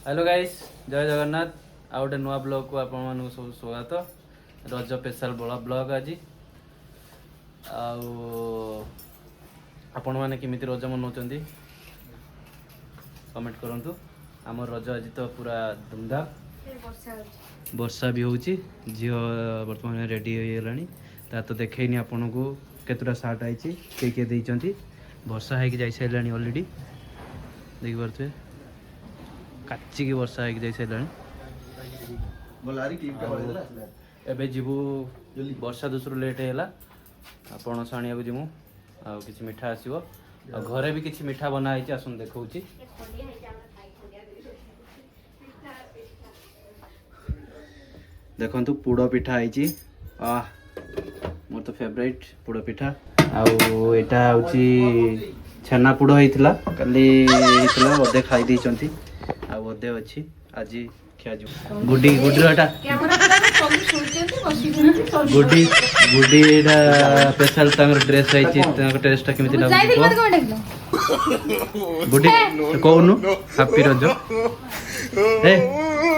Hello guys जय जगन्नाथ आ गोटे नुआ ब्लॉग को आपण मानक सब स्वागत रज स्पेशल बड़ा ब्लॉग आज आपण मैंने केमिति रज मनाउछंती कमेंट करंतु। आम रज आज तो पूरा धूमधाम वर्षा भी होची झील बर्तमान रेडी हो गलानी ता तो देखैनी आपन को केतुरा सार्ट आइची के देइचंती वर्षा है कि जाई साइलानी ऑलरेडी देख पारथे काची की वर्षा है कि जाई साइलानी एबे जीवु वर्षा दूसरो लेट हैला पणस आनिया को जिमु आ किछि मिठा आसीबो आ घरे भी किछि मिठा बना आइची आसन देखौची देखंतु पुडो पिठा आइची आ मोर तो फेवरेट पुडो पिठा आउ एटा होची छेना पुडो हैतला काली हैतला ओदे खाई दैचंती आ ओदे अछि आजी खिया जो गुडी गुडी एटा गुडी गुडी एटा स्पेशल तंगर ड्रेस आइची तंगर टेस्ट केमिति लागो गुडी कोनु हैप्पी रज ए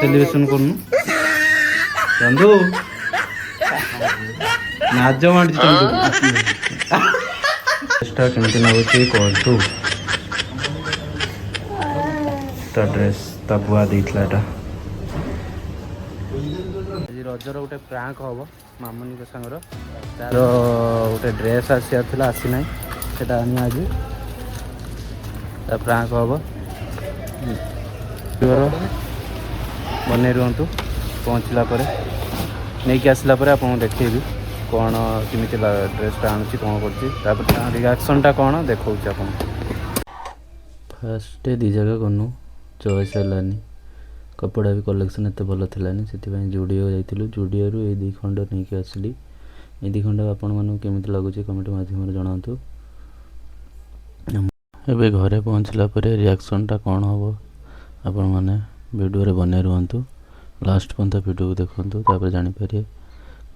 सेलिब्रेशन करनु चंदू नाच मारती चंदू केमती लगुच कहतु ड्रेस ता बुआ देइथला एटा रजर गोटे प्रांक हम मामुनी संगर तार गोटे ड्रेस आसाला आसी ना सेटा आनी आज प्रांक हम बन रुहतु पहुँचला नहीं कि आसला आप देखेबी कौन केमी ड्रेसटा आणुची कौन कर रिएक्शनटा कौन देखा फास्ट दी जगह गनु चॉइस है कपड़ा भी कलेक्शन एत भल थी से जुडियो जाइलु जुडियो ये दी खंड नहीं कि आसली ये दी खंड आपण मानक केमी लगुच कमेंट मध्यम जनातु एबे घरे पहुँचला रिएक्शनटा कौन हम आपण मैंने वीडियो बने रुहतु लास्ट पर्यंत वीडियो को देखु तापर जानीपर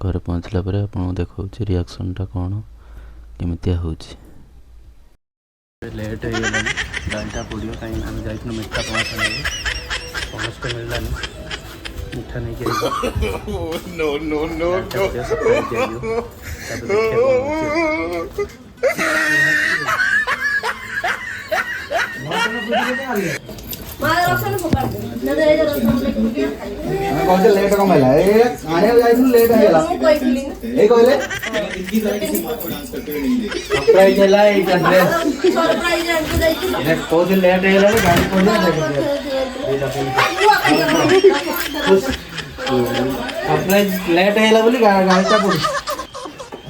घर पहुँचला आपको देखा रिएक्शनटा कौन केमितिया होची लेट हो गाड़ीटा पड़ो कहीं आम जाइए मिठा पहुँच तो मिललानी मिठा नहीं लेट कम आने लेट ए कहले सरप्राइज हैला ए ड्रेस सरप्राइज को दिन लेट हैला गाड़ी सरप्राइज लेट हैला बोली गाड़ीटा पड़ी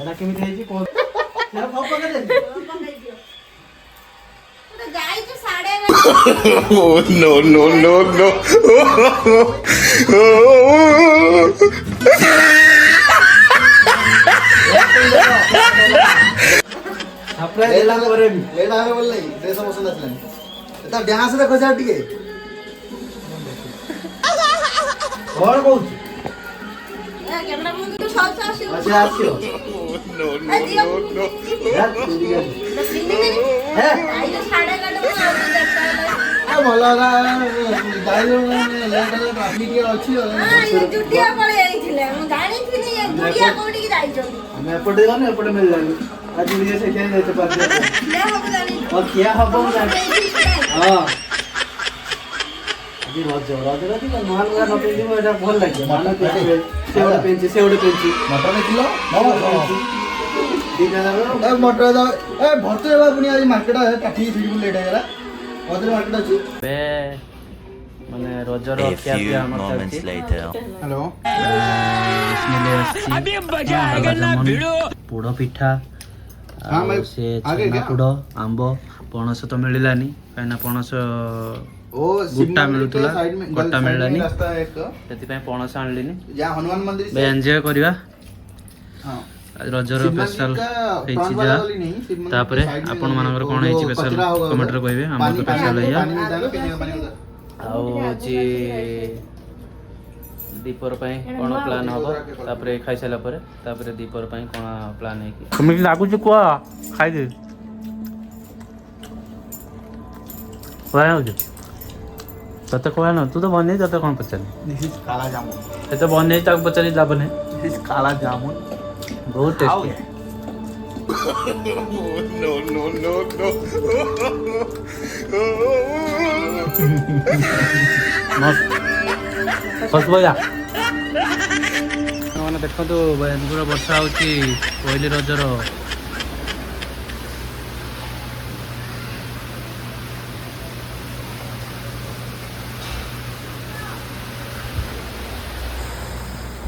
एटा केमिति हेची को Oh no no no no! Surprise देला करे भी लेट आवे बोल नहीं ड्रेस पसंद आसलानी एता डांस रे खजा टिके कोन कहू ए कैमरा मुंह तो सब आसियो अच्छा आसियो No no no no! यार है आई तो साड़े काटो आ भला जाइलो लेट ले ट्रैफिक के अछि हां ये जुटिया पळे आइथिले हम गाड़ी थी ये जुटिया कोठी की जाइछो हम एपटे गने एपटे मिल जानी आज जुड़िए से के जाते पास ले हम जानी और क्या हबो जानी हां अभी बहुत जोरा जोरा थी मान गा न पेंजी में एटा भल लागे मान से ओडे पेंची मटर में किलो ए मटर दा ए भरते बाबू आज मार्केट है काठी फिर लेट है जरा भद्र मार्केट अछि बे माने रजर क्या क्या हमर हेलो अभी मजा आएगा ना भिड़ो पोड़ो पिठा हां भाई से आगे छेना क्या पोड़ो आंबो पणस तो मिललानी काइना पणस ओ गुट्टा मिलुतला गुट्टा मिललानी रास्ता एक सेति पय पणस आणलिनी जा हनुमान मंदिर बे एन्जॉय करबा हां रजर स्पेशल हेची जा तापरे आपण मानकर कोन हेची स्पेशल कमेंट रे कहबे हमर तो स्पेशल हैया आउ जी दीपर पय कोन प्लान हबो तापरे खाइ साला परे तापरे दीपर पय कोन प्लान है कि कमेंट लागु छ को खाइ दे वाया हो तते कहना तू तो बने तते कौन पचारे दिस इज काला जामुन ये तो बने ताक पचारी लाभ नहीं दिस इज काला जामुन बहुत tasty No, no, no, no. मस्त फस बजा मैंने देखो बेंगुर वर्षा होची पहली रजर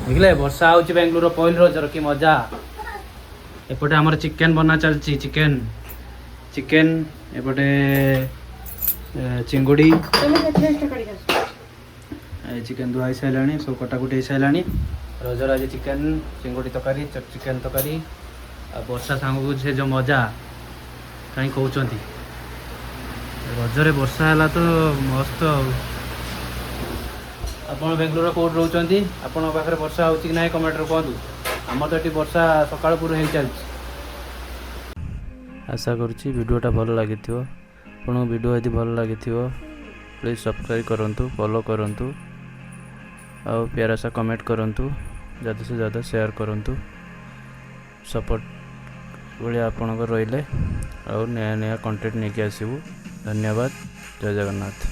देखले वर्षा होची बेंगलुरु पहली रजर की मजा एपटे आमर चिकेन बना चलची चिकेन चिकेन एपटे चिंगुड़ी चिकेन धुआ सारा सब कटाकुटी हो सारा रजर आज चिकेन चिंगुड़ी तकारी चिकेन तकारी आ वर्षा सांग से जो मजा कहीं कहते रजरे वर्षा है तो मस्त आप बेंगलोर कौट रोचे आपण पाखे वर्षा हो कि ना कमेंट कहतु आम तो ये वर्षा सका पूरा हो चल आशा करुँची वीडियोटा भल लगी आपन वीडियो यदि भल लगी प्लीज सब्सक्राइब करूँ फॉलो करूँ और प्यारा सा कमेंट करूँ ज़्यादा से ज़्यादा शेयर करूँ सपोर्ट भाई आपणकर रही और नया नया कंटेंट नहीं आसबू धन्यवाद जय जगन्नाथ।